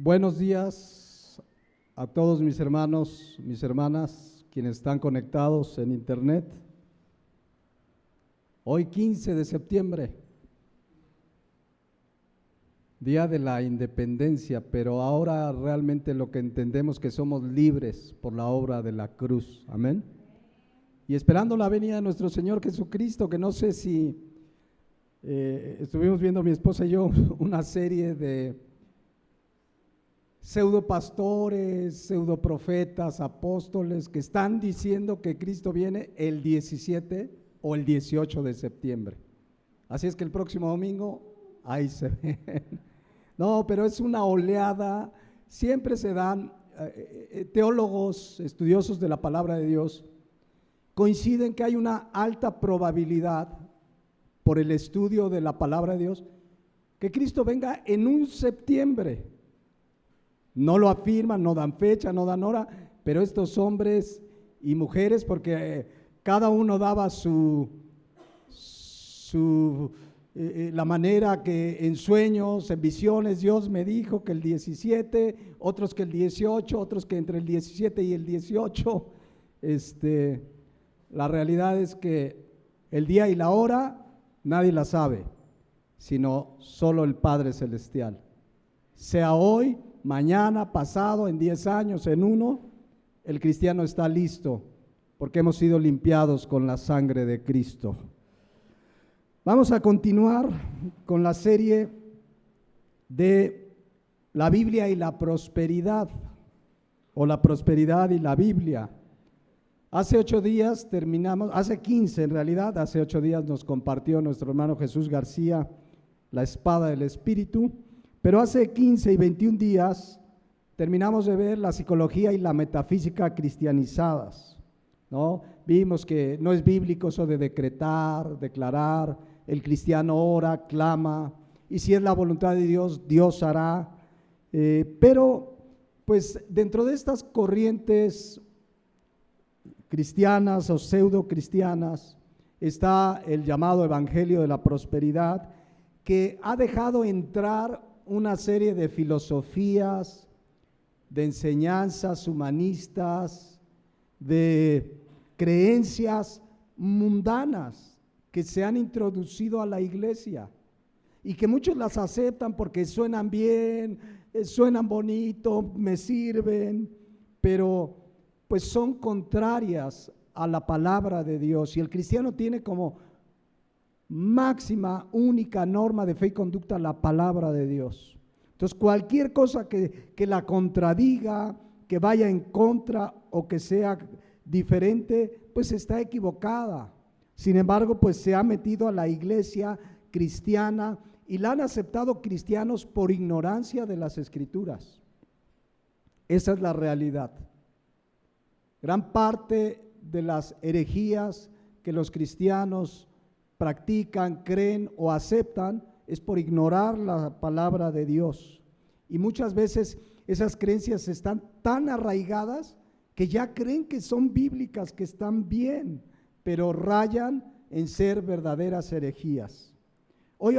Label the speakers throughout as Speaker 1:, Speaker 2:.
Speaker 1: Buenos días a todos mis hermanos, mis hermanas, quienes están conectados en internet. Hoy 15 de septiembre, Día de la Independencia, pero ahora realmente lo que entendemos que somos libres por la obra de la cruz, amén. Y esperando la venida de nuestro Señor Jesucristo, que no sé si estuvimos viendo mi esposa y yo una serie de pseudopastores, pseudoprofetas, apóstoles que están diciendo que Cristo viene el 17 o el 18 de septiembre. Así es que el próximo domingo, ahí se ven. No, pero es una oleada, siempre se dan, teólogos, estudiosos de la palabra de Dios, coinciden que hay una alta probabilidad, por el estudio de la palabra de Dios, que Cristo venga en un septiembre. No lo afirman, no dan fecha, no dan hora, pero estos hombres y mujeres, porque cada uno daba la manera que en sueños, en visiones, Dios me dijo que el 17, otros que el 18, otros que entre el 17 y el 18. La realidad es que el día y la hora nadie la sabe, sino solo el Padre Celestial. Sea hoy, mañana, pasado, en 10 años, en uno, el cristiano está listo, porque hemos sido limpiados con la sangre de Cristo. Vamos a continuar con la serie de la Biblia y la prosperidad, o la prosperidad y la Biblia. Hace 8 días terminamos, hace 15 en realidad, hace 8 días nos compartió nuestro hermano Jesús García la espada del Espíritu, pero hace 15 y 21 días terminamos de ver la psicología y la metafísica cristianizadas, ¿no? Vimos que no es bíblico eso de decretar, declarar, el cristiano ora, clama, y si es la voluntad de Dios, Dios hará, pero pues dentro de estas corrientes cristianas o pseudo cristianas está el llamado evangelio de la prosperidad, que ha dejado entrar una serie de filosofías, de enseñanzas humanistas, de creencias mundanas que se han introducido a la iglesia y que muchos las aceptan porque suenan bien, suenan bonito, me sirven, pero pues son contrarias a la palabra de Dios, y el cristiano tiene como máxima, única norma de fe y conducta la palabra de Dios. Entonces cualquier cosa que la contradiga, que vaya en contra o que sea diferente, pues está equivocada. Sin embargo, pues se ha metido a la iglesia cristiana y la han aceptado cristianos por ignorancia de las escrituras. Esa es la realidad. Gran parte de las herejías que los cristianos practican, creen o aceptan es por ignorar la palabra de Dios. Y muchas veces esas creencias están tan arraigadas que ya creen que son bíblicas, que están bien, pero rayan en ser verdaderas herejías. Hoy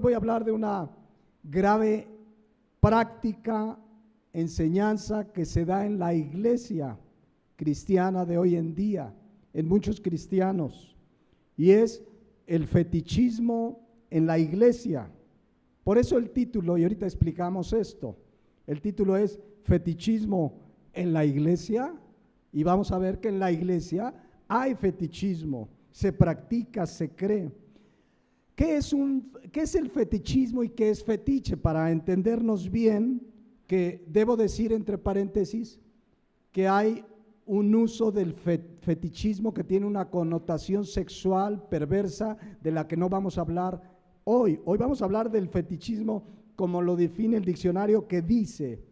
Speaker 1: voy a hablar de una grave práctica, enseñanza que se da en la iglesia cristiana de hoy en día, en muchos cristianos, y es el fetichismo en la iglesia. Por eso el título, y ahorita explicamos esto, el título es fetichismo en la iglesia, y vamos a ver que en la iglesia hay fetichismo, se practica, se cree. ¿Qué es el fetichismo y qué es fetiche? Para entendernos bien, que debo decir entre paréntesis que hay un uso del fetichismo que tiene una connotación sexual perversa de la que no vamos a hablar hoy. Hoy vamos a hablar del fetichismo como lo define el diccionario, que dice: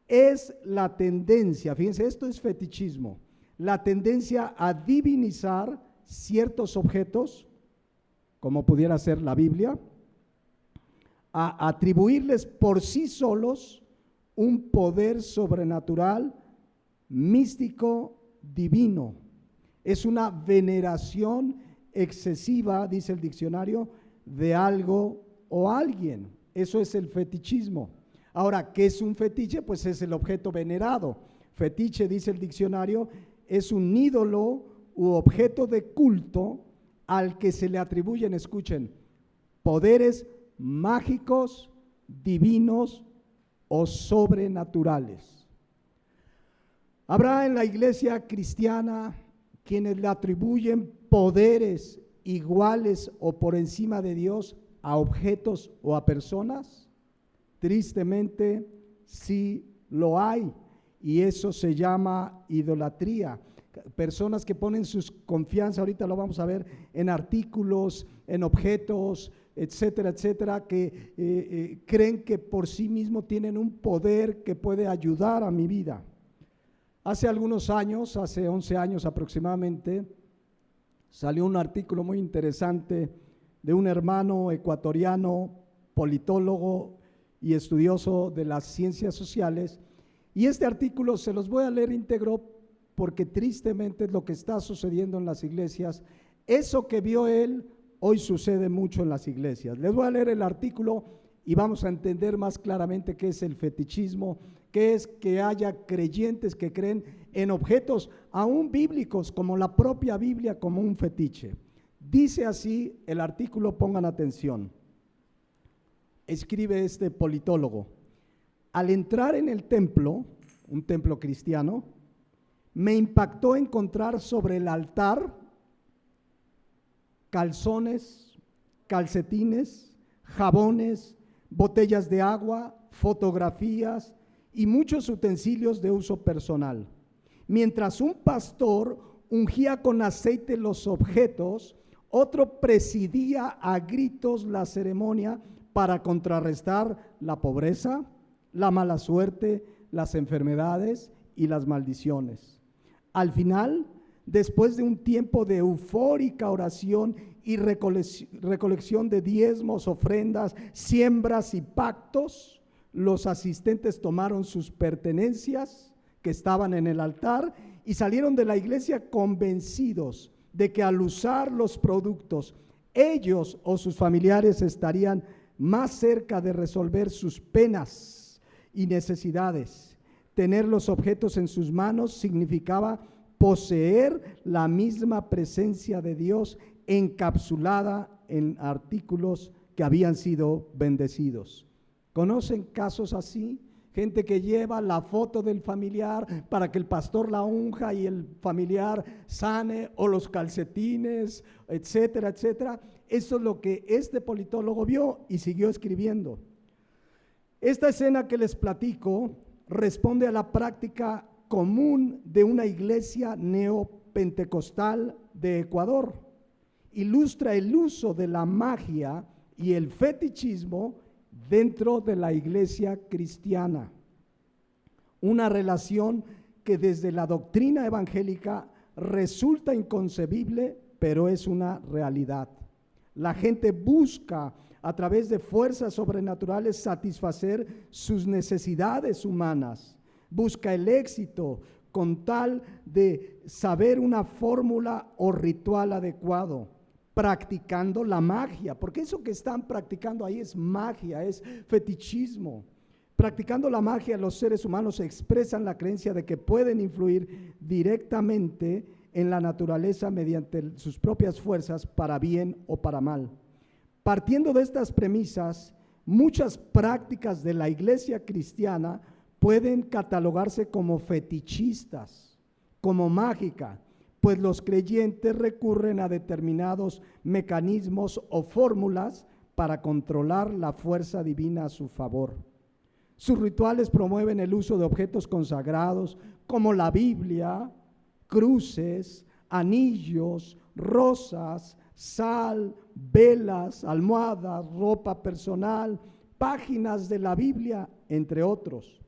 Speaker 1: es la tendencia, fíjense, esto es fetichismo, la tendencia a divinizar ciertos objetos, como pudiera ser la Biblia, a atribuirles por sí solos un poder sobrenatural, místico, divino. Es una veneración excesiva, dice el diccionario, de algo o alguien. Eso es el fetichismo. Ahora, ¿qué es un fetiche? Pues es el objeto venerado. Fetiche, dice el diccionario, es un ídolo u objeto de culto al que se le atribuyen, escuchen, poderes mágicos, divinos o sobrenaturales. Habrá en la iglesia cristiana quienes le atribuyen poderes iguales o por encima de Dios a objetos o a personas. Tristemente, sí lo hay, y eso se llama idolatría. Personas que ponen su confianza, ahorita lo vamos a ver, en artículos, en objetos, etcétera, etcétera, que creen que por sí mismo tienen un poder que puede ayudar a mi vida. Hace algunos años, hace 11 años aproximadamente, salió un artículo muy interesante de un hermano ecuatoriano, politólogo y estudioso de las ciencias sociales, y este artículo se los voy a leer íntegro porque tristemente es lo que está sucediendo en las iglesias. Eso que vio él hoy sucede mucho en las iglesias. Les voy a leer el artículo y vamos a entender más claramente qué es el fetichismo, qué es que haya creyentes que creen en objetos aún bíblicos como la propia Biblia como un fetiche. Dice así el artículo, pongan atención. Escribe este politólogo: al entrar en el templo, un templo cristiano, me impactó encontrar sobre el altar calzones, calcetines, jabones, botellas de agua, fotografías y muchos utensilios de uso personal. Mientras un pastor ungía con aceite los objetos, otro presidía a gritos la ceremonia para contrarrestar la pobreza, la mala suerte, las enfermedades y las maldiciones. Al final, después de un tiempo de eufórica oración y recolección de diezmos, ofrendas, siembras y pactos, los asistentes tomaron sus pertenencias que estaban en el altar y salieron de la iglesia convencidos de que al usar los productos, ellos o sus familiares estarían más cerca de resolver sus penas y necesidades. Tener los objetos en sus manos significaba poseer la misma presencia de Dios encapsulada en artículos que habían sido bendecidos. ¿Conocen casos así? Gente que lleva la foto del familiar para que el pastor la unja y el familiar sane, o los calcetines, etcétera, etcétera. Eso es lo que este politólogo vio y siguió escribiendo. Esta escena que les platico responde a la práctica común de una iglesia neopentecostal de Ecuador. Ilustra el uso de la magia y el fetichismo dentro de la iglesia cristiana. Una relación que desde la doctrina evangélica resulta inconcebible, pero es una realidad. La gente busca a través de fuerzas sobrenaturales satisfacer sus necesidades humanas, busca el éxito con tal de saber una fórmula o ritual adecuado, practicando la magia, porque eso que están practicando ahí es magia, es fetichismo. Practicando la magia, los seres humanos expresan la creencia de que pueden influir directamente en la naturaleza mediante sus propias fuerzas para bien o para mal. Partiendo de estas premisas, muchas prácticas de la iglesia cristiana pueden catalogarse como fetichistas, como mágica, pues los creyentes recurren a determinados mecanismos o fórmulas para controlar la fuerza divina a su favor. Sus rituales promueven el uso de objetos consagrados como la Biblia, cruces, anillos, rosas, sal, velas, almohadas, ropa personal, páginas de la Biblia, entre otros.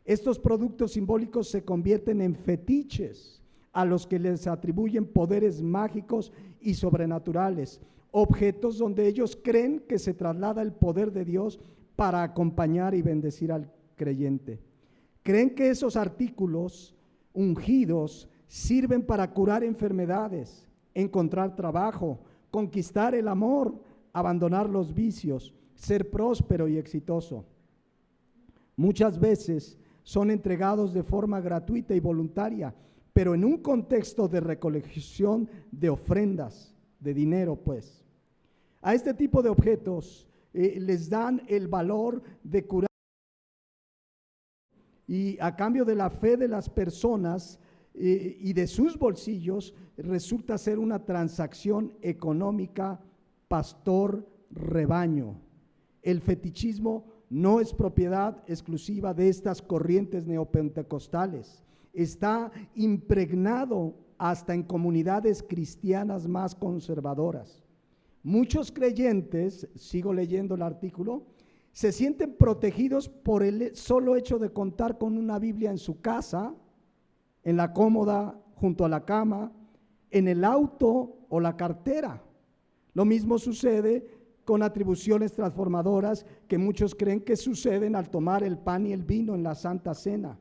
Speaker 1: Estos productos simbólicos se convierten en fetiches a los que les atribuyen poderes mágicos y sobrenaturales, objetos donde ellos creen que se traslada el poder de Dios para acompañar y bendecir al creyente. Creen que esos artículos ungidos sirven para curar enfermedades, encontrar trabajo, conquistar el amor, abandonar los vicios, ser próspero y exitoso. Muchas veces son entregados de forma gratuita y voluntaria, pero en un contexto de recolección de ofrendas, de dinero, pues. A este tipo de objetos les dan el valor de curar, y a cambio de la fe de las personas y de sus bolsillos, resulta ser una transacción económica pastor-rebaño. El fetichismo no es propiedad exclusiva de estas corrientes neopentecostales. Está impregnado hasta en comunidades cristianas más conservadoras. Muchos creyentes, sigo leyendo el artículo, se sienten protegidos por el solo hecho de contar con una Biblia en su casa, en la cómoda, junto a la cama, en el auto o la cartera. Lo mismo sucede con atribuciones transformadoras que muchos creen que suceden al tomar el pan y el vino en la Santa Cena.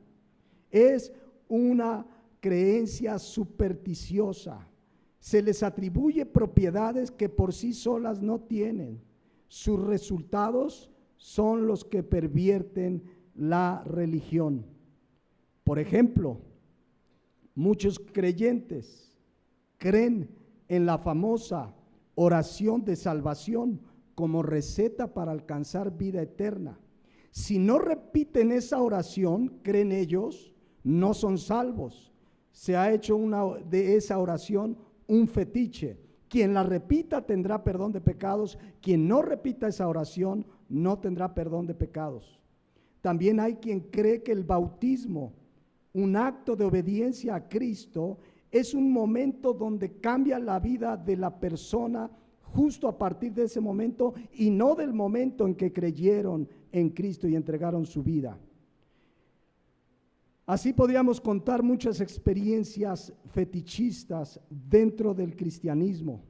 Speaker 1: Es una creencia supersticiosa. Se les atribuye propiedades que por sí solas no tienen. Sus resultados son los que pervierten la religión. Por ejemplo, muchos creyentes creen en la famosa oración de salvación como receta para alcanzar vida eterna. Si no repiten esa oración, creen ellos, no son salvos. Se ha hecho de esa oración un fetiche. Quien la repita tendrá perdón de pecados, quien no repita esa oración no tendrá perdón de pecados. También hay quien cree que el bautismo, un acto de obediencia a Cristo, es un momento donde cambia la vida de la persona justo a partir de ese momento y no del momento en que creyeron en Cristo y entregaron su vida. Así podríamos contar muchas experiencias fetichistas dentro del cristianismo,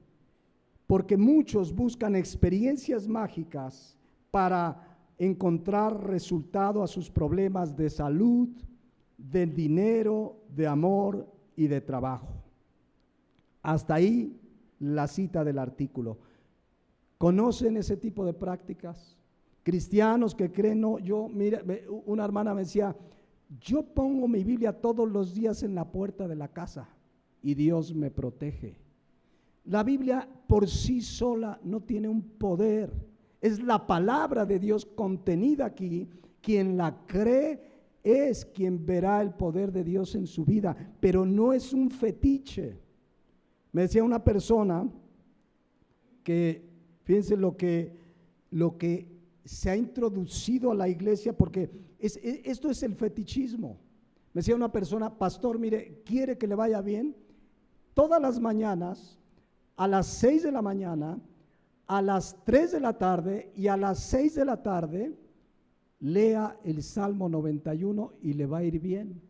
Speaker 1: porque muchos buscan experiencias mágicas para encontrar resultado a sus problemas de salud, de dinero, de amor y de trabajo. Hasta ahí la cita del artículo. ¿Conocen ese tipo de prácticas? Cristianos que creen, no, mira, una hermana me decía, yo pongo mi Biblia todos los días en la puerta de la casa y Dios me protege. La Biblia por sí sola no tiene un poder, es la palabra de Dios contenida aquí. Quien la cree es quien verá el poder de Dios en su vida, pero no es un fetiche. Me decía una persona que, fíjense lo que se ha introducido a la iglesia, porque esto es el fetichismo. Me decía una persona, pastor, mire, quiere que le vaya bien, todas las mañanas, a las 6 de la mañana, a las 3 de la tarde y a las 6 de la tarde, lea el Salmo 91 y le va a ir bien.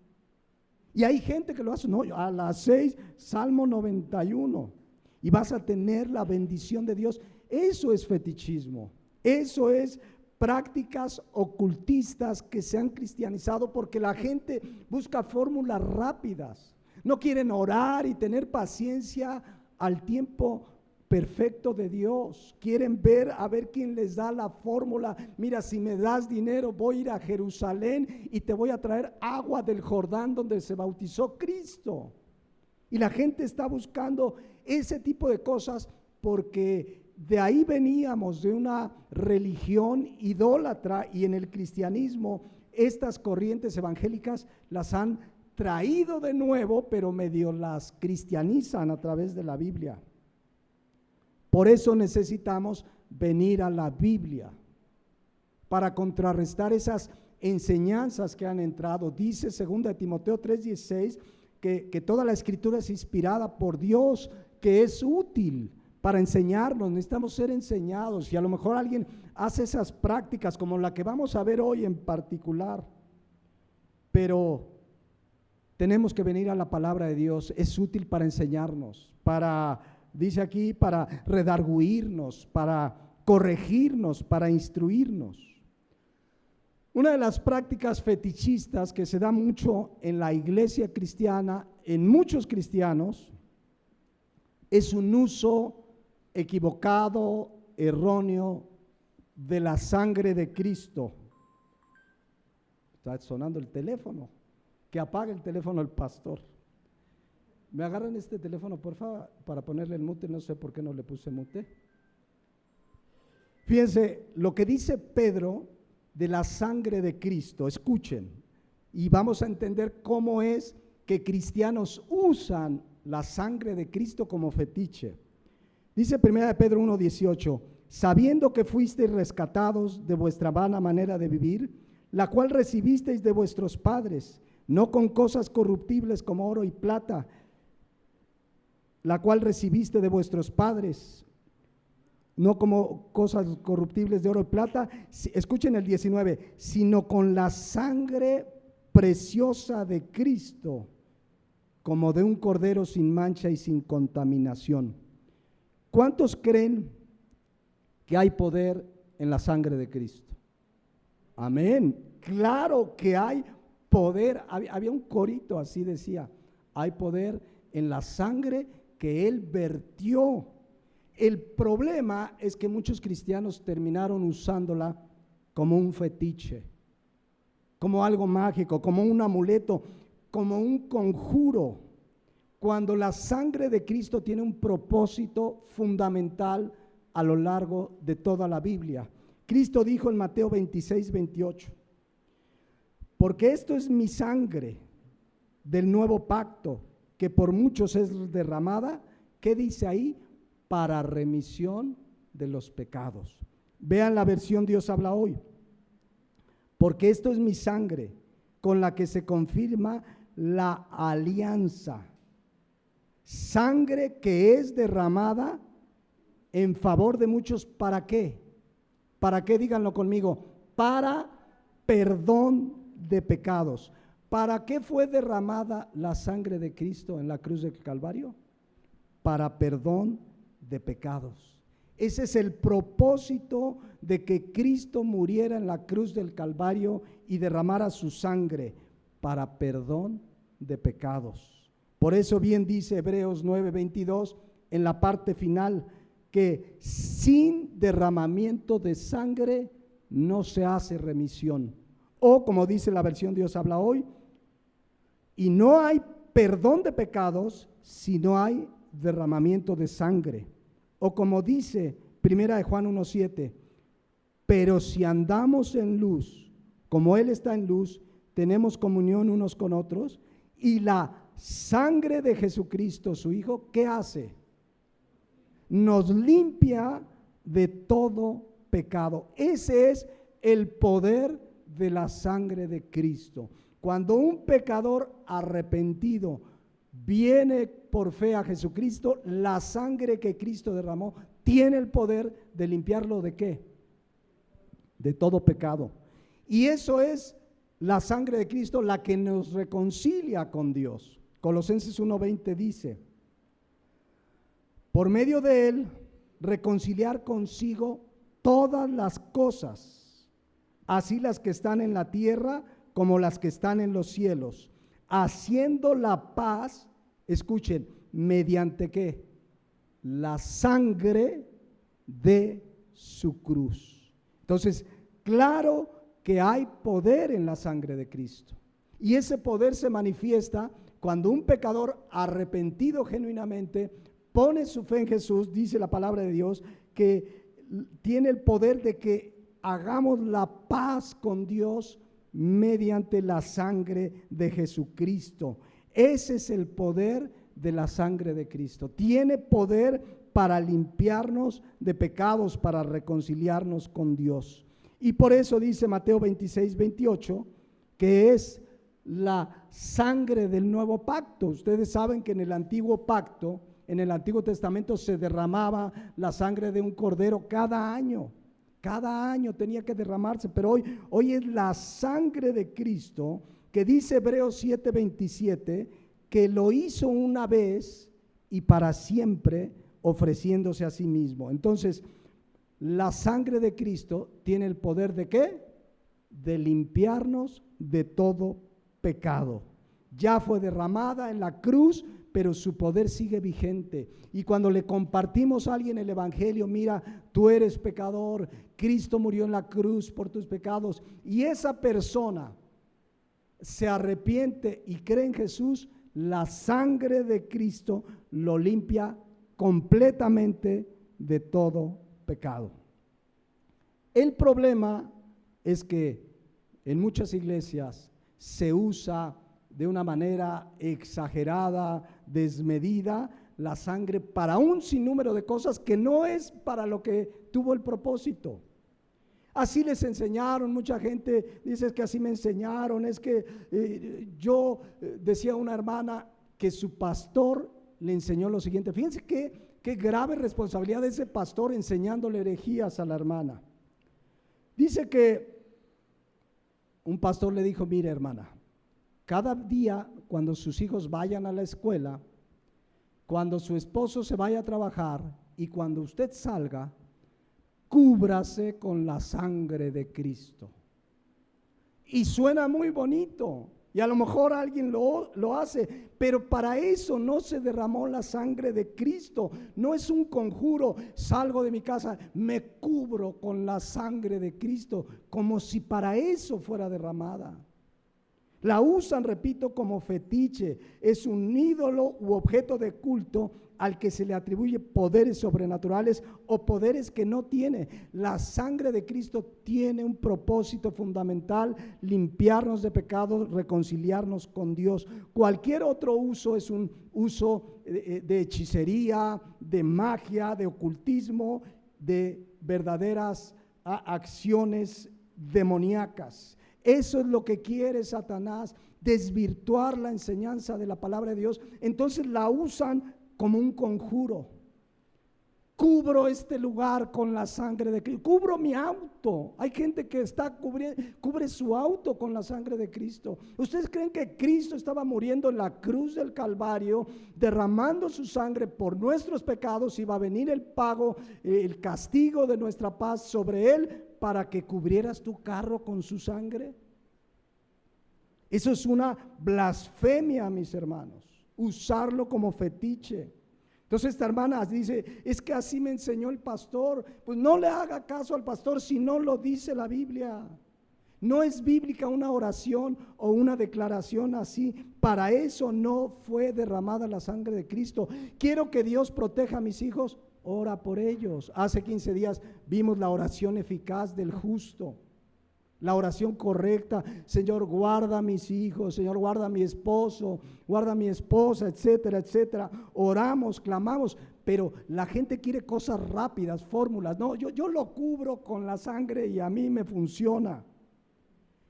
Speaker 1: Y hay gente que lo hace, no, a las 6, Salmo 91, y vas a tener la bendición de Dios. Eso es fetichismo, eso es prácticas ocultistas que se han cristianizado porque la gente busca fórmulas rápidas. No quieren orar y tener paciencia al tiempo perfecto de Dios. Quieren ver a ver quién les da la fórmula. Mira, si me das dinero, voy a ir a Jerusalén y te voy a traer agua del Jordán donde se bautizó Cristo. Y la gente está buscando ese tipo de cosas porque de ahí veníamos, de una religión idólatra, y en el cristianismo estas corrientes evangélicas las han traído de nuevo, pero medio las cristianizan a través de la Biblia. Por eso necesitamos venir a la Biblia para contrarrestar esas enseñanzas que han entrado. Dice 2 Timoteo 3:16 que toda la escritura es inspirada por Dios, que es útil para enseñarnos. Necesitamos ser enseñados, y a lo mejor alguien hace esas prácticas como la que vamos a ver hoy en particular, pero tenemos que venir a la palabra de Dios. Es útil para enseñarnos, dice aquí, para redarguirnos, para corregirnos, para instruirnos. Una de las prácticas fetichistas que se da mucho en la iglesia cristiana, en muchos cristianos, es un uso equivocado, erróneo de la sangre de Cristo. Está sonando el teléfono. Que apague el teléfono el pastor. ¿Me agarran este teléfono, por favor, para ponerle el mute? No sé por qué no le puse mute. Fíjense lo que dice Pedro de la sangre de Cristo. Escuchen, y vamos a entender cómo es que cristianos usan la sangre de Cristo como fetiche. Dice 1 Pedro 1:18, sabiendo que fuisteis rescatados de vuestra vana manera de vivir, la cual recibisteis de vuestros padres, no con cosas corruptibles como oro y plata, la cual recibiste de vuestros padres, no como cosas corruptibles de oro y plata, escuchen el 19, sino con la sangre preciosa de Cristo, como de un cordero sin mancha y sin contaminación. ¿Cuántos creen que hay poder en la sangre de Cristo? Amén. Claro que hay poder. Había un corito así decía, hay poder en la sangre que Él vertió. El problema es que muchos cristianos terminaron usándola como un fetiche, como algo mágico, como un amuleto, como un conjuro, cuando la sangre de Cristo tiene un propósito fundamental a lo largo de toda la Biblia. Cristo dijo en Mateo 26:28, porque esto es mi sangre del nuevo pacto, que por muchos es derramada, ¿qué dice ahí? Para remisión de los pecados. Vean la versión Dios habla hoy. Porque esto es mi sangre, con la que se confirma la alianza. Sangre que es derramada en favor de muchos, ¿para qué? ¿Para qué? Díganlo conmigo. Para perdón de pecados. ¿Para qué fue derramada la sangre de Cristo en la cruz del Calvario? Para perdón de pecados. Ese es el propósito de que Cristo muriera en la cruz del Calvario y derramara su sangre para perdón de pecados. Por eso bien dice Hebreos 9:22 en la parte final, que sin derramamiento de sangre no se hace remisión. O como dice la versión Dios habla hoy, y no hay perdón de pecados si no hay derramamiento de sangre. O como dice 1 Juan 1:7, pero si andamos en luz, como Él está en luz, tenemos comunión unos con otros, y la sangre de Jesucristo, su Hijo, ¿qué hace? Nos limpia de todo pecado. Ese es el poder de la sangre de Cristo. Cuando un pecador arrepentido viene por fe a Jesucristo, la sangre que Cristo derramó tiene el poder de limpiarlo ¿de qué? De todo pecado. Y eso es la sangre de Cristo la que nos reconcilia con Dios. Colosenses 1:20 dice, por medio de Él reconciliar consigo todas las cosas, así las que están en la tierra como las que están en los cielos, haciendo la paz, escuchen, ¿mediante qué? La sangre de su cruz. Entonces, claro que hay poder en la sangre de Cristo. Y ese poder se manifiesta cuando un pecador arrepentido genuinamente pone su fe en Jesús, dice la palabra de Dios, que tiene el poder de que hagamos la paz con Dios mediante la sangre de Jesucristo. Ese es el poder de la sangre de Cristo. Tiene poder para limpiarnos de pecados, para reconciliarnos con Dios. Y por eso dice Mateo 26:28, que es la sangre del nuevo pacto. Ustedes saben que en el antiguo pacto, en el Antiguo Testamento, se derramaba la sangre de un cordero cada año. Cada año tenía que derramarse, pero hoy es la sangre de Cristo, que dice Hebreos 7:27, que lo hizo una vez y para siempre, ofreciéndose a sí mismo. Entonces, la sangre de Cristo tiene el poder ¿de qué? De limpiarnos de todo pecado. Ya fue derramada en la cruz, pero su poder sigue vigente. Y cuando le compartimos a alguien el evangelio, mira, tú eres pecador, Cristo murió en la cruz por tus pecados, y esa persona se arrepiente y cree en Jesús, la sangre de Cristo lo limpia completamente de todo pecado. El problema es que en muchas iglesias se usa de una manera exagerada, desmedida, la sangre para un sinnúmero de cosas que no es para lo que tuvo el propósito. Así les enseñaron, mucha gente dice que así me enseñaron, es que decía una hermana que su pastor le enseñó lo siguiente. Fíjense qué grave responsabilidad de ese pastor enseñándole herejías a la hermana. Dice que un pastor le dijo: mire, hermana, cada día cuando sus hijos vayan a la escuela, cuando su esposo se vaya a trabajar y cuando usted salga, cúbrase con la sangre de Cristo. Y suena muy bonito, y a lo mejor alguien lo hace, pero para eso no se derramó la sangre de Cristo. No es un conjuro: salgo de mi casa, me cubro con la sangre de Cristo, como si para eso fuera derramada. La usan, repito, como fetiche. Es un ídolo u objeto de culto al que se le atribuye poderes sobrenaturales o poderes que no tiene. La sangre de Cristo tiene un propósito fundamental: limpiarnos de pecados, reconciliarnos con Dios. Cualquier otro uso es un uso de hechicería, de magia, de ocultismo, de verdaderas acciones demoníacas. Eso es lo que quiere Satanás, desvirtuar la enseñanza de la palabra de Dios. Entonces la usan como un conjuro. Cubro este lugar con la sangre de Cristo. Cubro mi auto. Hay gente que cubre su auto con la sangre de Cristo. ¿Ustedes creen que Cristo estaba muriendo en la cruz del Calvario, derramando su sangre por nuestros pecados? Iba a venir el pago, el castigo de nuestra paz sobre él, para que cubrieras tu carro con su sangre. Eso es una blasfemia, mis hermanos, usarlo como fetiche. Entonces esta hermana dice: es que así me enseñó el pastor. Pues no le haga caso al pastor si no lo dice la Biblia. No es bíblica una oración o una declaración así. Para eso no fue derramada la sangre de Cristo. Quiero que Dios proteja a mis hijos. Ora por ellos. Hace 15 días vimos la oración eficaz del justo, la oración correcta. Señor, guarda a mis hijos. Señor, guarda a mi esposo, guarda a mi esposa, etcétera, etcétera. Oramos, clamamos, pero la gente quiere cosas rápidas, fórmulas. No, yo lo cubro con la sangre y a mí me funciona.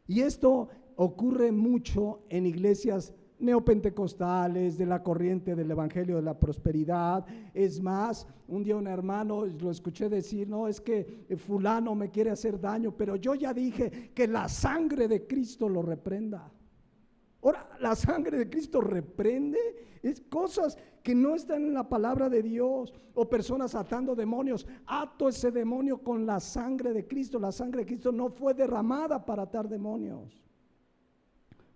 Speaker 1: Y esto ocurre mucho en iglesias neopentecostales, de la corriente del evangelio de la prosperidad. Es más, un día un hermano lo escuché decir: no, es que fulano me quiere hacer daño, pero yo ya dije que la sangre de Cristo lo reprenda. Ahora, la sangre de Cristo reprende es cosas que no están en la palabra de Dios. O personas atando demonios: ato ese demonio con la sangre de Cristo. La sangre de Cristo no fue derramada para atar demonios,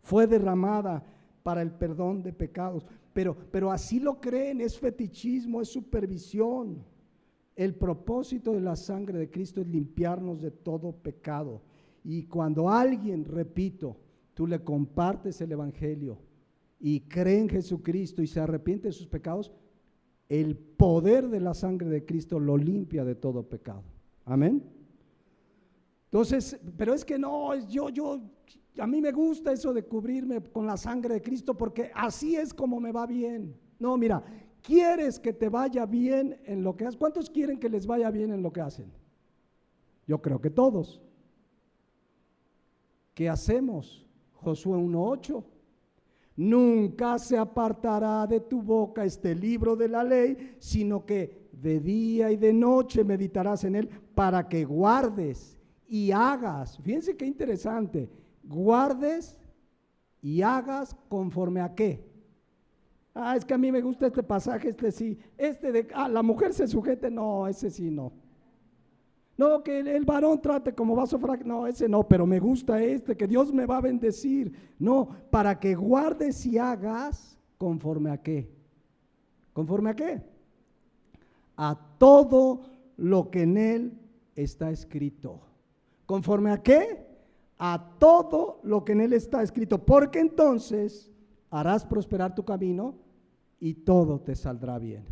Speaker 1: fue derramada para el perdón de pecados. Pero así lo creen, es fetichismo, es supervisión. El propósito de la sangre de Cristo es limpiarnos de todo pecado. Y cuando alguien, repito, tú le compartes el evangelio y cree en Jesucristo y se arrepiente de sus pecados, el poder de la sangre de Cristo lo limpia de todo pecado. Amén. Entonces, pero es que no, a mí me gusta eso de cubrirme con la sangre de Cristo porque así es como me va bien. No, mira, ¿quieres que te vaya bien en lo que haces? ¿Cuántos quieren que les vaya bien en lo que hacen? Yo creo que todos. ¿Qué hacemos? Josué 1:8. Nunca se apartará de tu boca este libro de la ley, sino que de día y de noche meditarás en él, para que guardes y hagas. Fíjense qué interesante. Guardes y hagas conforme a qué. Es que a mí me gusta este pasaje, este sí. La mujer se sujete, no, ese sí no. No, que el varón trate como vaso frágil, no, ese no, pero me gusta que Dios me va a bendecir. No, para que guardes y hagas conforme a qué. ¿Conforme a qué? A todo lo que en él está escrito. ¿Conforme a qué? a todo lo que en él está escrito, porque entonces harás prosperar tu camino y todo te saldrá bien.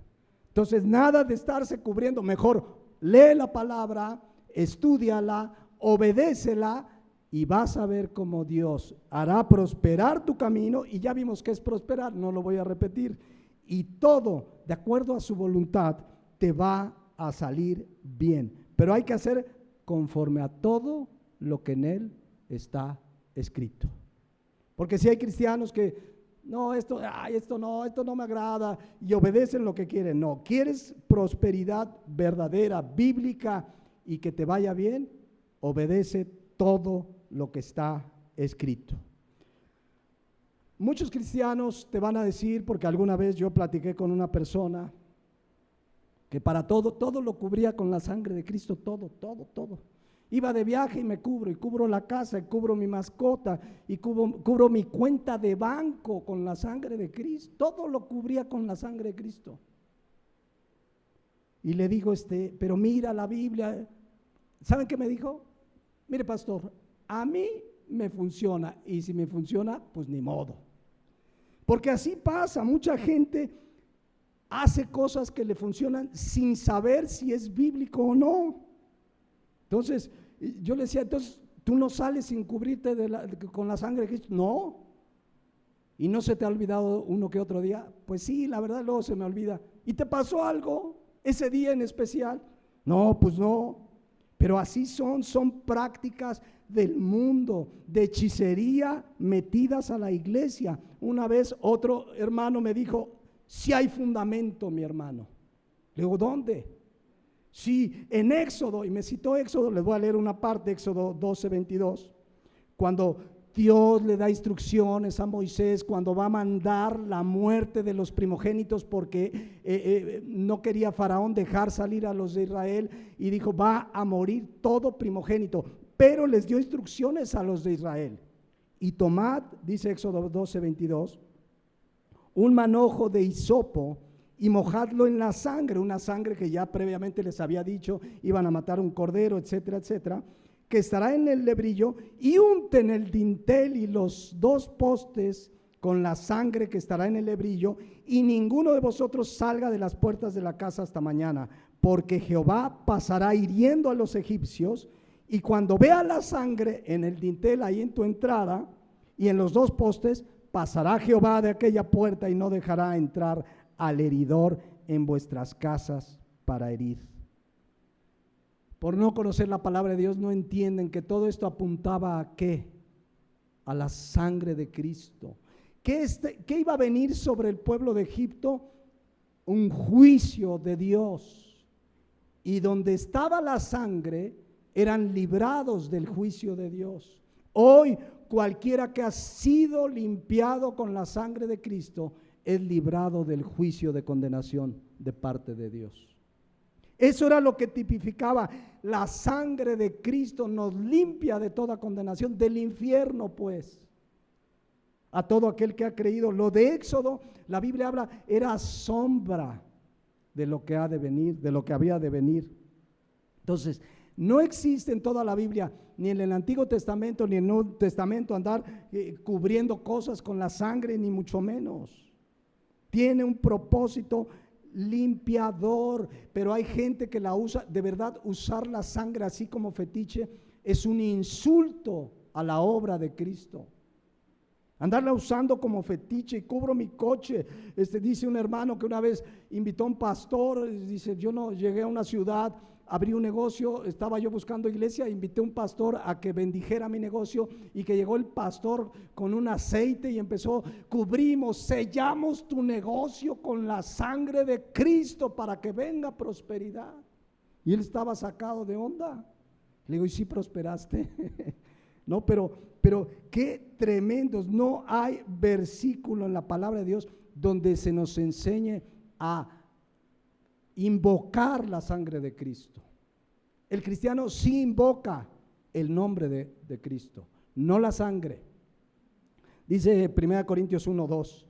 Speaker 1: Entonces, nada de estarse cubriendo, mejor lee la palabra, estúdiala, obedécela y vas a ver cómo Dios hará prosperar tu camino. Y ya vimos que es prosperar, no lo voy a repetir. Y todo, de acuerdo a su voluntad, te va a salir bien. Pero hay que hacer conforme a todo lo que en él está escrito. Porque si hay cristianos que, no, esto no me agrada, y obedecen lo que quieren. No, quieres prosperidad verdadera, bíblica, y que te vaya bien, obedece todo lo que está escrito. Muchos cristianos te van a decir, porque alguna vez yo platiqué con una persona que para todo lo cubría con la sangre de Cristo, todo. Iba de viaje y me cubro, y cubro la casa, y cubro mi mascota, y cubro mi cuenta de banco con la sangre de Cristo. Todo lo cubría con la sangre de Cristo. Y le digo, pero mira la Biblia. ¿Saben qué me dijo? Mire, pastor, a mí me funciona, y si me funciona, pues ni modo. Porque así pasa, mucha gente hace cosas que le funcionan sin saber si es bíblico o no. Entonces, yo le decía, entonces, ¿tú no sales sin cubrirte con la sangre de Cristo? No. ¿Y no se te ha olvidado uno que otro día? Pues sí, la verdad luego se me olvida. ¿Y te pasó algo ese día en especial? No, pues no. Pero así son prácticas del mundo, de hechicería metidas a la iglesia. Una vez otro hermano me dijo, si hay fundamento, mi hermano. Le digo, ¿dónde? Sí, en Éxodo, y me citó Éxodo, les voy a leer una parte, Éxodo 12:22, cuando Dios le da instrucciones a Moisés, cuando va a mandar la muerte de los primogénitos, porque no quería Faraón dejar salir a los de Israel, y dijo, va a morir todo primogénito, pero les dio instrucciones a los de Israel. Y tomad, dice Éxodo 12:22, un manojo de hisopo, y mojadlo en la sangre, una sangre que ya previamente les había dicho, iban a matar un cordero, etcétera, etcétera, que estará en el lebrillo, y unten el dintel y los 2 postes con la sangre que estará en el lebrillo, y ninguno de vosotros salga de las puertas de la casa hasta mañana, porque Jehová pasará hiriendo a los egipcios, y cuando vea la sangre en el dintel ahí en tu entrada y en los 2 postes, pasará Jehová de aquella puerta y no dejará entrar al heridor en vuestras casas para herir. Por no conocer la palabra de Dios, no entienden que todo esto apuntaba a ¿qué? A la sangre de Cristo. ¿Qué iba a venir sobre el pueblo de Egipto? Un juicio de Dios. Y donde estaba la sangre, eran librados del juicio de Dios. Hoy, cualquiera que ha sido limpiado con la sangre de Cristo es librado del juicio de condenación de parte de Dios. Eso era lo que tipificaba. La sangre de Cristo nos limpia de toda condenación, del infierno, pues, a todo aquel que ha creído. Lo de Éxodo, la Biblia habla, era sombra de lo que ha de venir, de lo que había de venir. Entonces, no existe en toda la Biblia, ni en el Antiguo Testamento, ni en el Nuevo Testamento, andar cubriendo cosas con la sangre, ni mucho menos. Tiene un propósito limpiador, pero hay gente que la usa, de verdad, usar la sangre así como fetiche es un insulto a la obra de Cristo. Andarla usando como fetiche, y cubro mi coche. Dice un hermano que una vez invitó a un pastor, dice, yo no llegué a una ciudad, abrí un negocio, estaba yo buscando iglesia, invité a un pastor a que bendijera mi negocio, y que llegó el pastor con un aceite y empezó, cubrimos, sellamos tu negocio con la sangre de Cristo para que venga prosperidad. Y él estaba sacado de onda. Le digo, ¿y si prosperaste? No, pero qué tremendos. No hay versículo en la palabra de Dios donde se nos enseñe a invocar la sangre de Cristo. El cristiano sí invoca el nombre de Cristo, no la sangre. Dice 1 Corintios 1:2,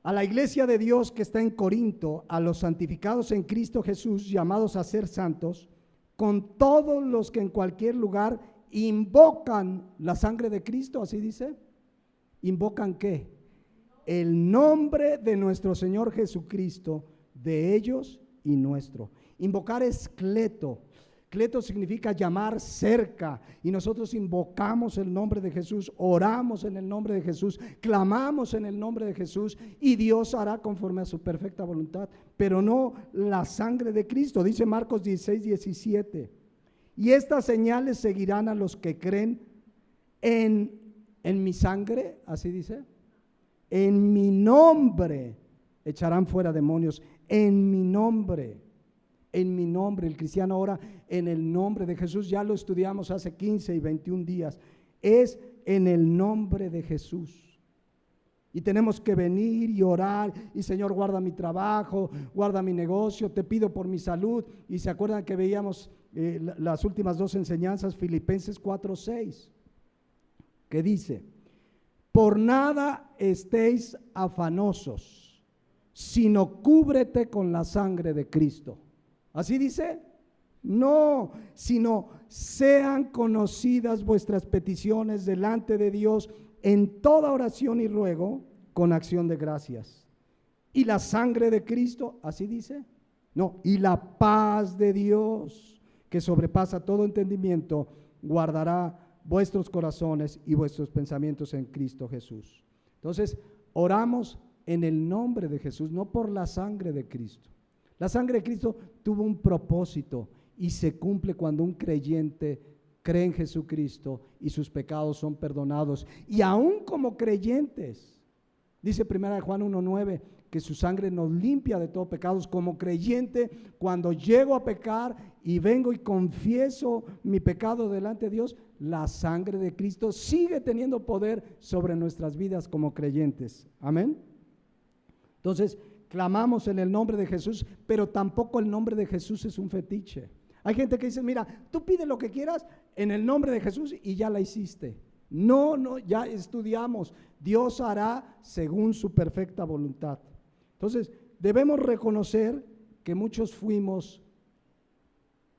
Speaker 1: a la iglesia de Dios que está en Corinto, a los santificados en Cristo Jesús, llamados a ser santos, con todos los que en cualquier lugar invocan la sangre de Cristo, así dice. ¿Invocan qué? El nombre de nuestro Señor Jesucristo, de ellos y nuestro. Invocar es cleto. Cleto significa llamar cerca, y nosotros invocamos el nombre de Jesús, oramos en el nombre de Jesús, clamamos en el nombre de Jesús, y Dios hará conforme a su perfecta voluntad, pero no la sangre de Cristo. Dice Marcos 16:17, y estas señales seguirán a los que creen en mi sangre, así dice, en mi nombre echarán fuera demonios, en mi nombre. En mi nombre, el cristiano ora en el nombre de Jesús. Ya lo estudiamos hace 15 y 21 días. Es en el nombre de Jesús. Y tenemos que venir y orar. Y Señor, guarda mi trabajo, guarda mi negocio, te pido por mi salud. Y se acuerdan que veíamos las últimas dos enseñanzas, Filipenses 4:6, que dice: por nada estéis afanosos, sino cúbrete con la sangre de Cristo. ¿Así dice? No, sino sean conocidas vuestras peticiones delante de Dios en toda oración y ruego con acción de gracias. Y la sangre de Cristo, ¿así dice? No, y la paz de Dios, que sobrepasa todo entendimiento, guardará vuestros corazones y vuestros pensamientos en Cristo Jesús. Entonces, oramos en el nombre de Jesús, no por la sangre de Cristo. La sangre de Cristo tuvo un propósito y se cumple cuando un creyente cree en Jesucristo y sus pecados son perdonados. Y aún como creyentes, dice 1 Juan 1:9, que su sangre nos limpia de todo pecados. Como creyente, cuando llego a pecar y vengo y confieso mi pecado delante de Dios, la sangre de Cristo sigue teniendo poder sobre nuestras vidas como creyentes. Amén. Entonces, clamamos en el nombre de Jesús, pero tampoco el nombre de Jesús es un fetiche. Hay gente que dice: mira, tú pide lo que quieras en el nombre de Jesús y ya la hiciste. No, ya estudiamos. Dios hará según su perfecta voluntad. Entonces, debemos reconocer que muchos fuimos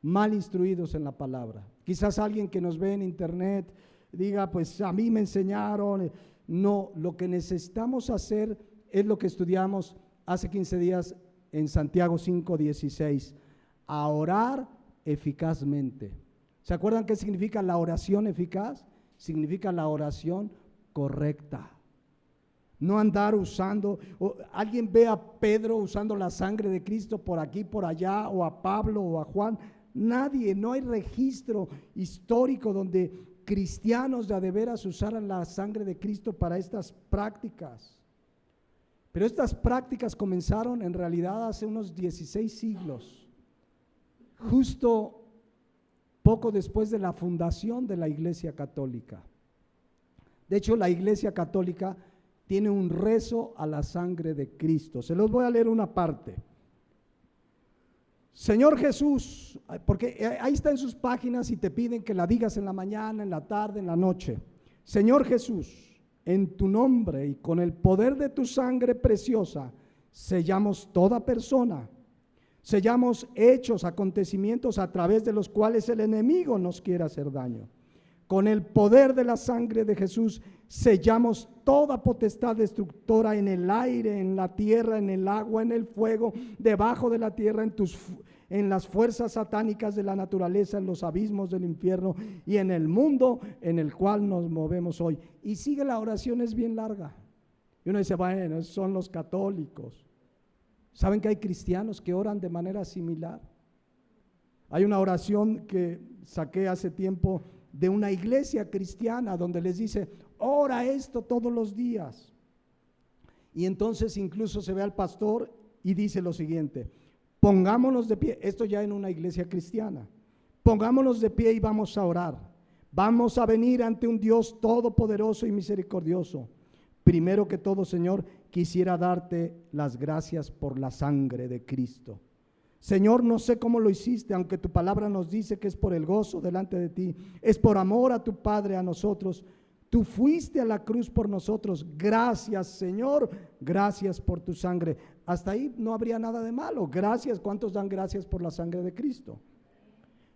Speaker 1: mal instruidos en la palabra. Quizás alguien que nos ve en internet diga: pues a mí me enseñaron. No, lo que necesitamos hacer es lo que estudiamos hace 15 días en Santiago 5:16, a orar eficazmente. ¿Se acuerdan qué significa la oración eficaz? Significa la oración correcta. No andar usando, alguien ve a Pedro usando la sangre de Cristo por aquí, por allá, o a Pablo o a Juan. Nadie, no hay registro histórico donde cristianos de veras usaran la sangre de Cristo para estas prácticas. Pero estas prácticas comenzaron en realidad hace unos 16 siglos, justo poco después de la fundación de la Iglesia Católica. De hecho, la Iglesia Católica tiene un rezo a la sangre de Cristo. Se los voy a leer una parte. Señor Jesús, porque ahí está en sus páginas y te piden que la digas en la mañana, en la tarde, en la noche. Señor Jesús, en tu nombre y con el poder de tu sangre preciosa, sellamos toda persona, sellamos hechos, acontecimientos a través de los cuales el enemigo nos quiere hacer daño. Con el poder de la sangre de Jesús, sellamos toda potestad destructora en el aire, en la tierra, en el agua, en el fuego, debajo de la tierra, en las fuerzas satánicas de la naturaleza, en los abismos del infierno y en el mundo en el cual nos movemos hoy. Y sigue, la oración es bien larga. Y uno dice: bueno, esos son los católicos. ¿Saben que hay cristianos que oran de manera similar? Hay una oración que saqué hace tiempo de una iglesia cristiana donde les dice: ora esto todos los días. Y entonces incluso se ve al pastor y dice lo siguiente: pongámonos de pie. Esto ya en una iglesia cristiana. Pongámonos de pie y vamos a orar. Vamos a venir ante un Dios todopoderoso y misericordioso. Primero que todo, Señor, quisiera darte las gracias por la sangre de Cristo. Señor, no sé cómo lo hiciste, aunque tu palabra nos dice que es por el gozo delante de ti, es por amor a tu Padre, a nosotros. Tú fuiste a la cruz por nosotros. Gracias, Señor, gracias por tu sangre. Hasta ahí no habría nada de malo. Gracias. ¿Cuántos dan gracias por la sangre de Cristo?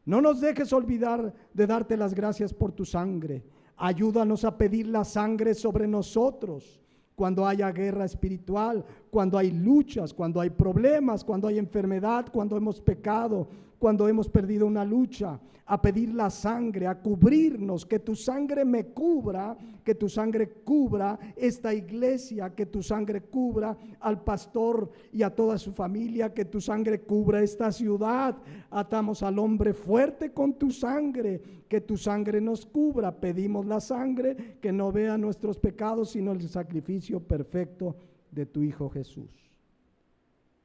Speaker 1: No nos dejes olvidar de darte las gracias por tu sangre. Ayúdanos a pedir la sangre sobre nosotros cuando haya guerra espiritual, cuando hay luchas, cuando hay problemas, cuando hay enfermedad, cuando hemos pecado, cuando hemos perdido una lucha, a pedir la sangre, a cubrirnos, que tu sangre me cubra, que tu sangre cubra esta iglesia, que tu sangre cubra al pastor y a toda su familia, que tu sangre cubra esta ciudad. Atamos al hombre fuerte con tu sangre, que tu sangre nos cubra. Pedimos la sangre que no vea nuestros pecados, sino el sacrificio perfecto de tu Hijo Jesús.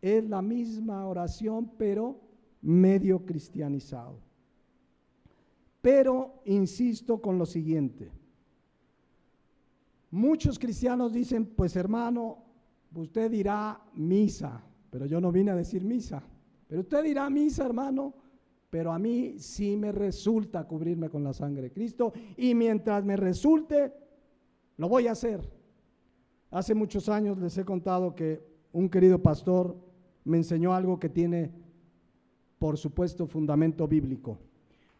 Speaker 1: Es la misma oración, pero medio cristianizado. Pero insisto con lo siguiente: muchos cristianos dicen, pues hermano, usted dirá misa, pero yo no vine a decir misa. Pero usted dirá misa, hermano, pero a mí sí me resulta cubrirme con la sangre de Cristo, y mientras me resulte, lo voy a hacer. Hace muchos años les he contado que un querido pastor me enseñó algo que tiene, por supuesto, fundamento bíblico.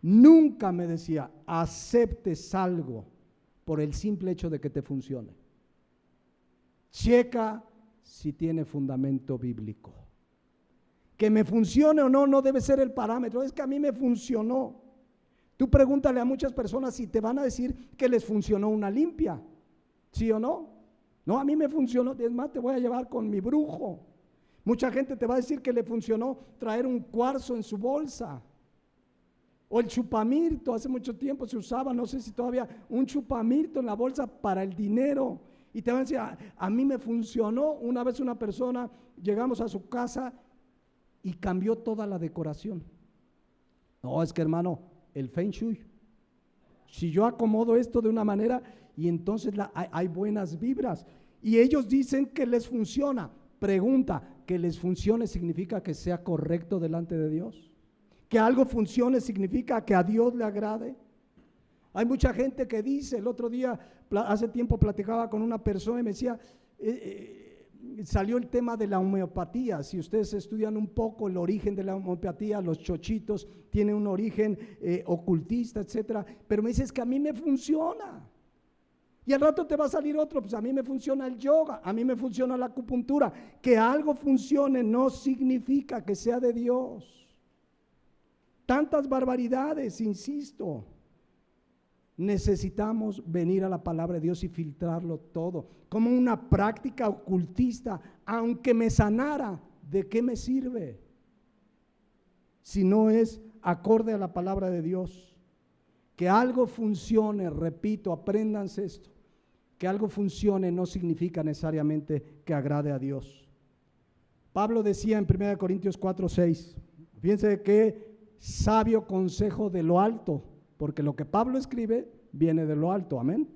Speaker 1: Nunca me decía, aceptes algo por el simple hecho de que te funcione. Checa si tiene fundamento bíblico. Que me funcione o no, no debe ser el parámetro. Es que a mí me funcionó. Tú pregúntale a muchas personas si te van a decir que les funcionó una limpia. ¿Sí o no? No, a mí me funcionó. Es más, te voy a llevar con mi brujo. Mucha gente te va a decir que le funcionó traer un cuarzo en su bolsa. O el chupamirto, hace mucho tiempo se usaba, no sé si todavía, un chupamirto en la bolsa para el dinero. Y te van a decir, a mí me funcionó. Una vez una persona, llegamos a su casa y cambió toda la decoración. No, es que hermano, el Feng Shui. Si yo acomodo esto de una manera y entonces hay buenas vibras. Y ellos dicen que les funciona. Pregunta, ¿que les funcione significa que sea correcto delante de Dios? Que algo funcione significa que a Dios le agrade. Hay mucha gente que dice, el otro día, hace tiempo platicaba con una persona y me decía, salió el tema de la homeopatía. Si ustedes estudian un poco el origen de la homeopatía, los chochitos tienen un origen ocultista, etcétera. Pero me dice, es que a mí me funciona. Y al rato te va a salir otro, pues a mí me funciona el yoga, a mí me funciona la acupuntura. Que algo funcione no significa que sea de Dios. Tantas barbaridades, insisto. Necesitamos venir a la palabra de Dios y filtrarlo todo. Como una práctica ocultista, aunque me sanara, ¿de qué me sirve? Si no es acorde a la palabra de Dios. Que algo funcione, repito, apréndanse esto. Que algo funcione no significa necesariamente que agrade a Dios. Pablo decía en 1 Corintios 4:6, fíjense que sabio consejo de lo alto, porque lo que Pablo escribe viene de lo alto, amén.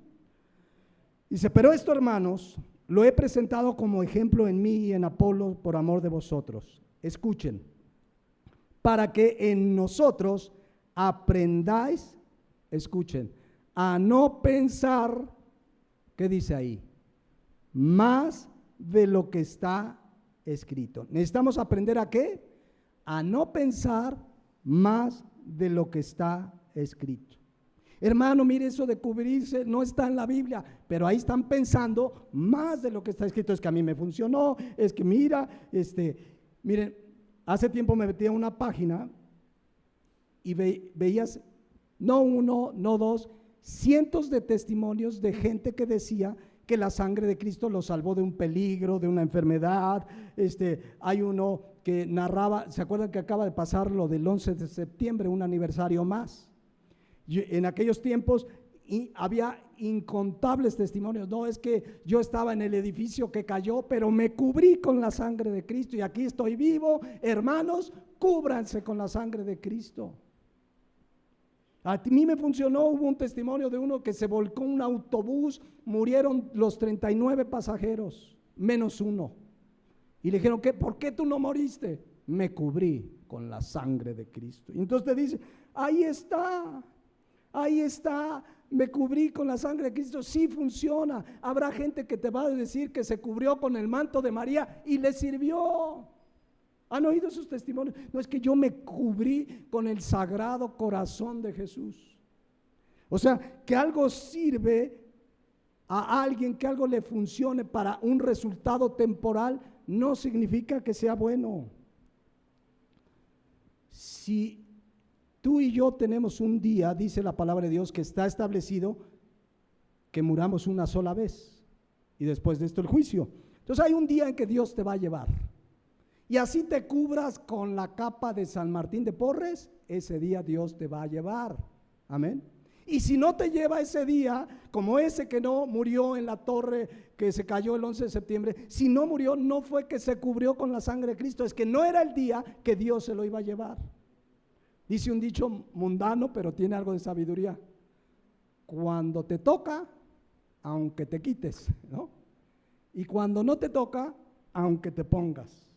Speaker 1: Dice, pero esto, hermanos, lo he presentado como ejemplo en mí y en Apolo por amor de vosotros. Escuchen, para que en nosotros aprendáis, escuchen, a no pensar, ¿qué dice ahí? Más de lo que está escrito. Necesitamos aprender ¿a qué? A no pensar más de lo que está escrito. Hermano, mire, eso de cubrirse no está en la Biblia, pero ahí están pensando más de lo que está escrito. Es que a mí me funcionó, es que mira, miren, hace tiempo me metí a una página y veías, no uno, no dos, cientos de testimonios de gente que decía que la sangre de Cristo los salvó de un peligro, de una enfermedad. Hay uno que narraba, ¿se acuerdan que acaba de pasar lo del 11 de septiembre, un aniversario más? En aquellos tiempos había incontables testimonios. No, es que yo estaba en el edificio que cayó, pero me cubrí con la sangre de Cristo y aquí estoy vivo. Hermanos, cúbranse con la sangre de Cristo. A mí me funcionó. Hubo un testimonio de uno que se volcó un autobús, murieron los 39 pasajeros, menos uno. Y le dijeron, ¿por qué tú no moriste? Me cubrí con la sangre de Cristo. Y entonces te dice, ahí está, me cubrí con la sangre de Cristo. Sí funciona. Habrá gente que te va a decir que se cubrió con el manto de María y le sirvió. ¿Han oído esos testimonios? No, es que yo me cubrí con el sagrado corazón de Jesús. O sea, que algo sirve a alguien, que algo le funcione para un resultado temporal, no significa que sea bueno. Si tú y yo tenemos un día, dice la palabra de Dios, que está establecido que muramos una sola vez y después de esto el juicio. Entonces hay un día en que Dios te va a llevar. Y así te cubras con la capa de San Martín de Porres, ese día Dios te va a llevar. Amén. Y si no te lleva ese día, como ese que no murió en la torre que se cayó el 11 de septiembre, si no murió, no fue que se cubrió con la sangre de Cristo, es que no era el día que Dios se lo iba a llevar. Dice un dicho mundano, pero tiene algo de sabiduría: cuando te toca, aunque te quites, ¿no? Y cuando no te toca, aunque te pongas.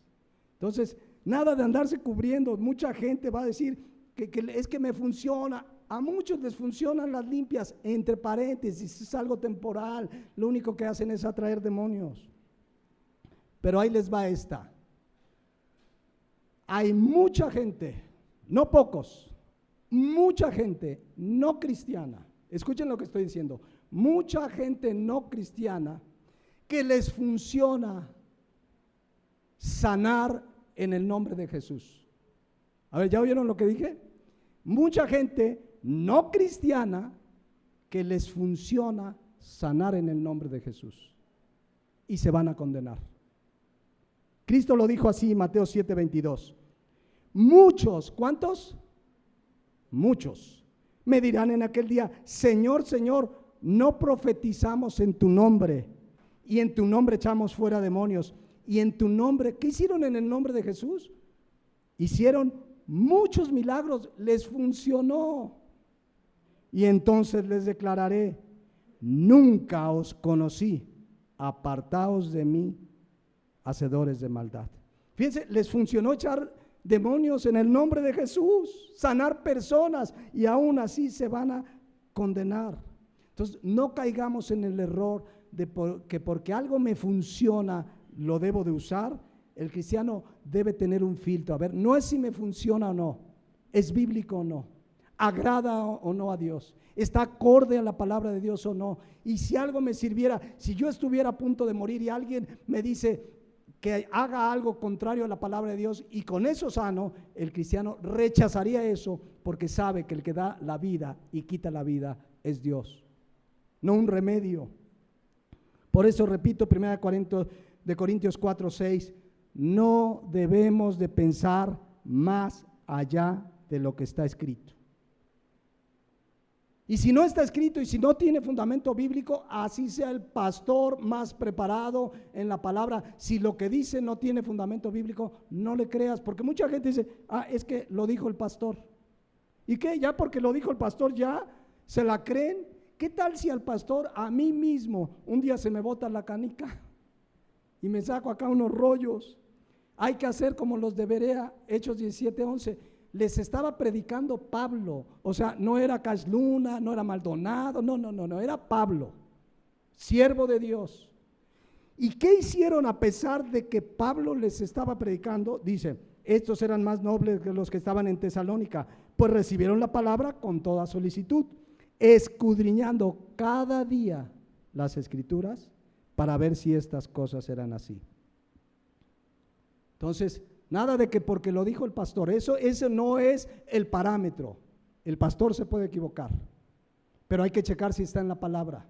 Speaker 1: Entonces, nada de andarse cubriendo. Mucha gente va a decir que es que me funciona. A muchos les funcionan las limpias, entre paréntesis, es algo temporal. Lo único que hacen es atraer demonios. Pero ahí les va esta. Hay mucha gente, no pocos, mucha gente no cristiana. Escuchen lo que estoy diciendo. Mucha gente no cristiana que les funciona sanar en el nombre de Jesús. A ver, ¿ya oyeron lo que dije? Mucha gente no cristiana que les funciona sanar en el nombre de Jesús y se van a condenar. Cristo lo dijo así, Mateo 7:22. Muchos, ¿cuántos? Muchos me dirán en aquel día: Señor, Señor, no profetizamos en tu nombre, y en tu nombre echamos fuera demonios, y en tu nombre, ¿qué hicieron en el nombre de Jesús? Hicieron muchos milagros, les funcionó. Y entonces les declararé: nunca os conocí, apartaos de mí, hacedores de maldad. Fíjense, les funcionó echar demonios en el nombre de Jesús, sanar personas, y aún así se van a condenar. Entonces, no caigamos en el error de que porque algo me funciona, lo debo de usar. El cristiano debe tener un filtro. A ver, no es si me funciona o no, es bíblico o no, agrada o no a Dios, está acorde a la palabra de Dios o no. Y si algo me sirviera, si yo estuviera a punto de morir y alguien me dice que haga algo contrario a la palabra de Dios y con eso sano, el cristiano rechazaría eso, porque sabe que el que da la vida y quita la vida es Dios, no un remedio. Por eso repito, 1 Corintios 4:6, no debemos de pensar más allá de lo que está escrito. Y si no está escrito y si no tiene fundamento bíblico, así sea el pastor más preparado en la palabra, si lo que dice no tiene fundamento bíblico, no le creas, porque mucha gente dice: es que lo dijo el pastor. ¿Y qué? Ya porque lo dijo el pastor, ya se la creen. ¿Qué tal si al pastor, a mí mismo, un día se me bota la canica y me saco acá unos rollos? Hay que hacer como los de Berea, Hechos 17:11. Les estaba predicando Pablo, o sea, no era Cash Luna, no era Maldonado, no, era Pablo, siervo de Dios. ¿Y qué hicieron a pesar de que Pablo les estaba predicando? Dice: estos eran más nobles que los que estaban en Tesalónica, pues recibieron la palabra con toda solicitud, escudriñando cada día las escrituras para ver si estas cosas eran así. Entonces, nada de que porque lo dijo el pastor, eso no es el parámetro. El pastor se puede equivocar, pero hay que checar si está en la palabra.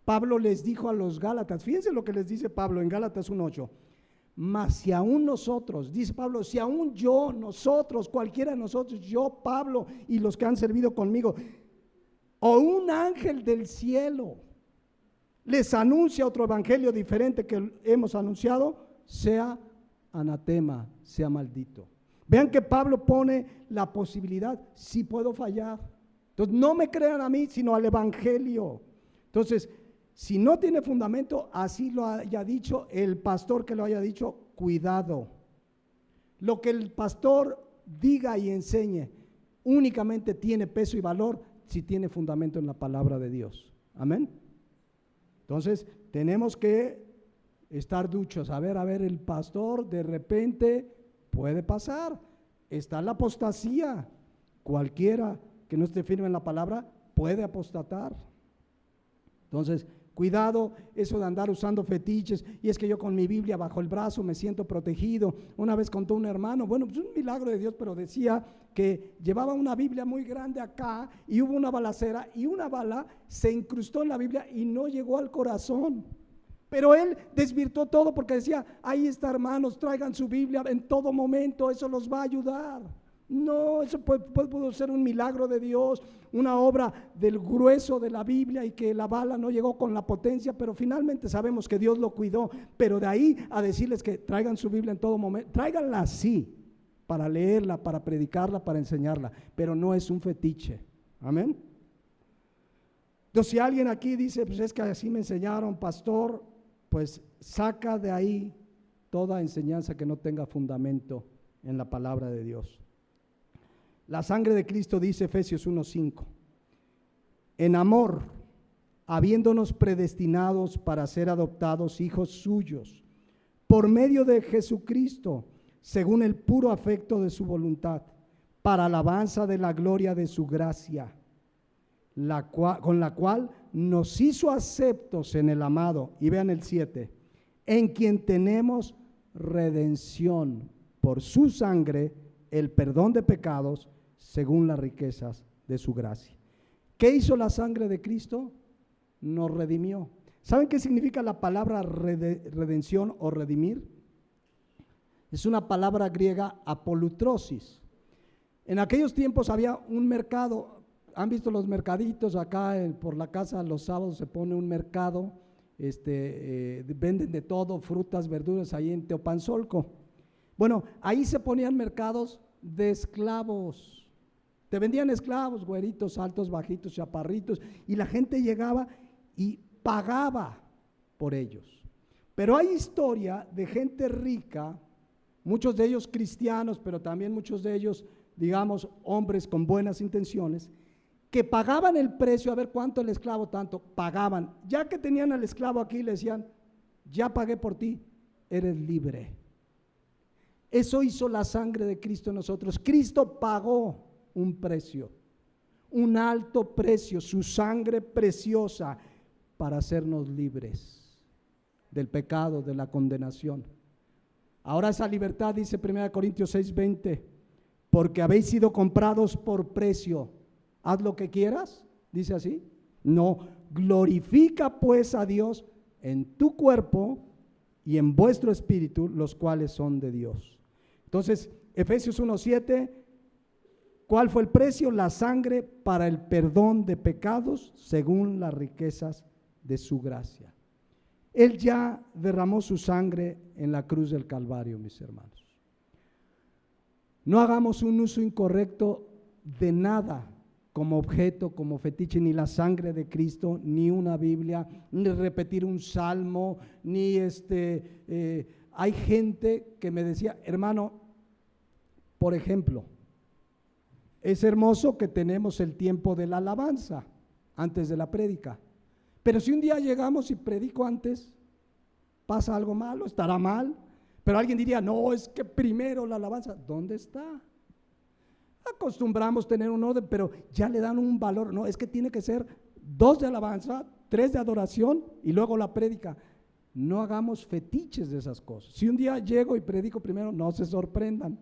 Speaker 1: Pablo les dijo a los Gálatas, fíjense lo que les dice Pablo en Gálatas 1:8: mas si aún nosotros, dice Pablo, si aún yo, nosotros, cualquiera de nosotros, yo, Pablo y los que han servido conmigo, o un ángel del cielo les anuncia otro evangelio diferente que hemos anunciado, sea anatema, sea maldito. Vean que Pablo pone la posibilidad: si puedo fallar. Entonces no me crean a mí, sino al evangelio. Entonces, si no tiene fundamento, así lo haya dicho el pastor que lo haya dicho, cuidado. Lo que el pastor diga y enseñe únicamente tiene peso y valor si tiene fundamento en la palabra de Dios. Amén. Entonces tenemos que estar duchos. A ver, el pastor de repente puede pasar. Está la apostasía. Cualquiera que no esté firme en la palabra puede apostatar. Entonces, cuidado eso de andar usando fetiches, y es que yo con mi Biblia bajo el brazo me siento protegido. Una vez contó un hermano, bueno, pues un milagro de Dios, pero decía que llevaba una Biblia muy grande acá y hubo una balacera y una bala se incrustó en la Biblia y no llegó al corazón. Pero él desvirtuó todo porque decía, ahí está, hermanos, traigan su Biblia en todo momento, eso los va a ayudar. No, eso pudo ser un milagro de Dios, una obra del grueso de la Biblia, y que la bala no llegó con la potencia, pero finalmente sabemos que Dios lo cuidó. Pero de ahí a decirles que traigan su Biblia en todo momento, tráiganla así, para leerla, para predicarla, para enseñarla, pero no es un fetiche. Amén. Entonces, si alguien aquí dice, pues es que así me enseñaron, pastor, pues saca de ahí toda enseñanza que no tenga fundamento en la palabra de Dios. La sangre de Cristo, dice Efesios 1:5, en amor, habiéndonos predestinados para ser adoptados hijos suyos, por medio de Jesucristo, según el puro afecto de su voluntad, para alabanza de la gloria de su gracia, con la cual nos hizo aceptos en el amado. Y vean el 7, en quien tenemos redención por su sangre, el perdón de pecados, según las riquezas de su gracia. ¿Qué hizo la sangre de Cristo? Nos redimió. ¿Saben qué significa la palabra redención o redimir? Es una palabra griega, apolutrosis. En aquellos tiempos había un mercado. ¿Han visto los mercaditos acá por la casa? Los sábados se pone un mercado, venden de todo, frutas, verduras, ahí en Teopanzolco. Bueno, ahí se ponían mercados de esclavos. Te vendían esclavos, güeritos, altos, bajitos, chaparritos, y la gente llegaba y pagaba por ellos. Pero hay historia de gente rica, muchos de ellos cristianos, pero también muchos de ellos, digamos, hombres con buenas intenciones, que pagaban el precio. A ver cuánto el esclavo, tanto pagaban. Ya que tenían al esclavo aquí, le decían, ya pagué por ti, eres libre. Eso hizo la sangre de Cristo en nosotros. Cristo pagó un precio, un alto precio, su sangre preciosa, para hacernos libres del pecado, de la condenación. Ahora esa libertad, dice 1 Corintios 6:20, porque habéis sido comprados por precio. Haz lo que quieras, dice así. No, glorifica pues a Dios en tu cuerpo y en vuestro espíritu, los cuales son de Dios. Entonces, Efesios 1:7, ¿cuál fue el precio? La sangre para el perdón de pecados, según las riquezas de su gracia. Él ya derramó su sangre en la cruz del Calvario, mis hermanos. No hagamos un uso incorrecto de nada como objeto, como fetiche, ni la sangre de Cristo, ni una Biblia, ni repetir un salmo, ni hay gente que me decía, hermano, por ejemplo, es hermoso que tenemos el tiempo de la alabanza antes de la prédica, pero si un día llegamos y predico antes, ¿pasa algo malo? ¿Estará mal? Pero alguien diría, no, es que primero la alabanza. ¿Dónde está? Acostumbramos tener un orden, pero ya le dan un valor. No, es que tiene que ser 2 de alabanza, 3 de adoración y luego la prédica. No hagamos fetiches de esas cosas. Si un día llego y predico primero, no se sorprendan.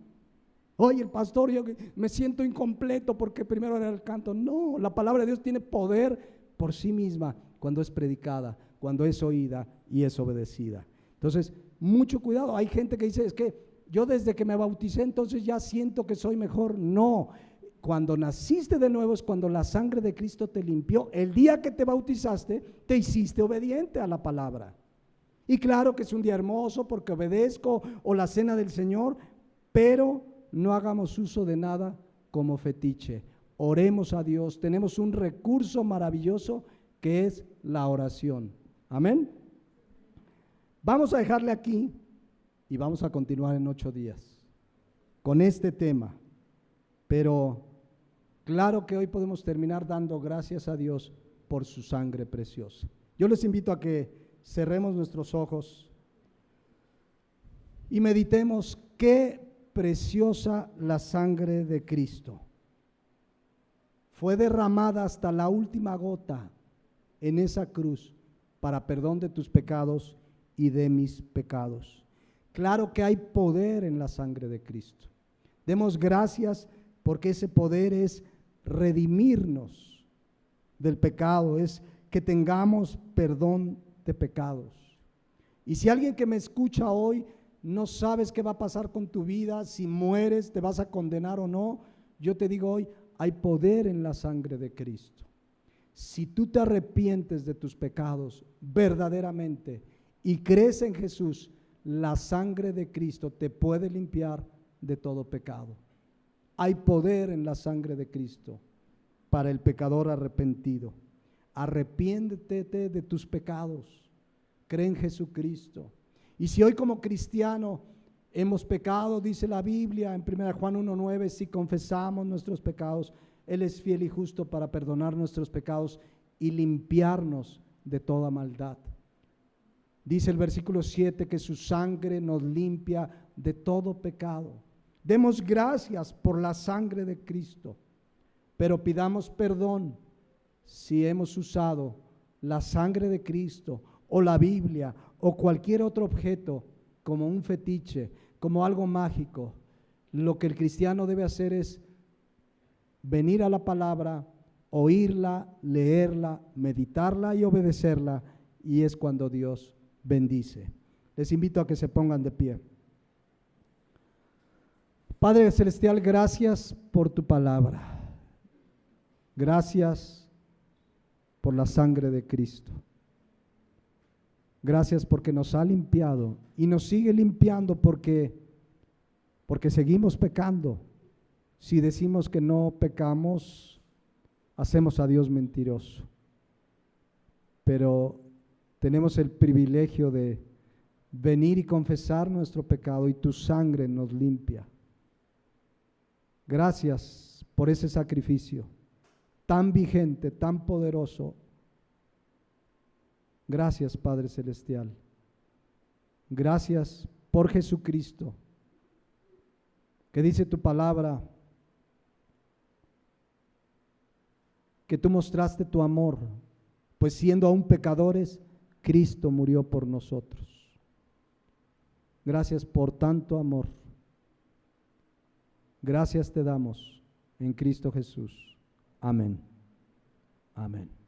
Speaker 1: Oye, el pastor, yo me siento incompleto porque primero era el canto. No, la palabra de Dios tiene poder por sí misma cuando es predicada, cuando es oída y es obedecida. Entonces, mucho cuidado. Hay gente que dice, es que yo desde que me bauticé entonces ya siento que soy mejor. No, cuando naciste de nuevo es cuando la sangre de Cristo te limpió. El día que te bautizaste, te hiciste obediente a la palabra. Y claro que es un día hermoso porque obedezco, o la cena del Señor, pero no hagamos uso de nada como fetiche. Oremos a Dios. Tenemos un recurso maravilloso que es la oración. Amén. Vamos a dejarle aquí y vamos a continuar en 8 días con este tema. Pero claro que hoy podemos terminar dando gracias a Dios por su sangre preciosa. Yo les invito a que cerremos nuestros ojos y meditemos qué preciosa la sangre de Cristo. Fue derramada hasta la última gota en esa cruz para perdón de tus pecados y de mis pecados. Claro que hay poder en la sangre de Cristo. Demos gracias porque ese poder es redimirnos del pecado, es que tengamos perdón de pecados. Y si alguien que me escucha hoy no sabes qué va a pasar con tu vida, si mueres, te vas a condenar o no, yo te digo hoy, hay poder en la sangre de Cristo. Si tú te arrepientes de tus pecados verdaderamente y crees en Jesús, la sangre de Cristo te puede limpiar de todo pecado. Hay poder en la sangre de Cristo para el pecador arrepentido. Arrepiéntete de tus pecados, cree en Jesucristo. Y si hoy como cristiano hemos pecado, dice la Biblia en 1 Juan 1:9, si confesamos nuestros pecados, Él es fiel y justo para perdonar nuestros pecados y limpiarnos de toda maldad. Dice el versículo 7 que su sangre nos limpia de todo pecado. Demos gracias por la sangre de Cristo, pero pidamos perdón si hemos usado la sangre de Cristo o la Biblia o cualquier otro objeto como un fetiche, como algo mágico. Lo que el cristiano debe hacer es venir a la palabra, oírla, leerla, meditarla y obedecerla, y es cuando Dios bendice. Les invito a que se pongan de pie. Padre Celestial, gracias por tu palabra. Gracias por la sangre de Cristo. Gracias porque nos ha limpiado y nos sigue limpiando porque seguimos pecando. Si decimos que no pecamos, hacemos a Dios mentiroso. Pero tenemos el privilegio de venir y confesar nuestro pecado y tu sangre nos limpia. Gracias por ese sacrificio tan vigente, tan poderoso. Gracias, Padre Celestial. Gracias por Jesucristo, que dice tu palabra que tú mostraste tu amor, pues siendo aún pecadores, Cristo murió por nosotros. Gracias por tanto amor. Gracias te damos en Cristo Jesús. Amén. Amén.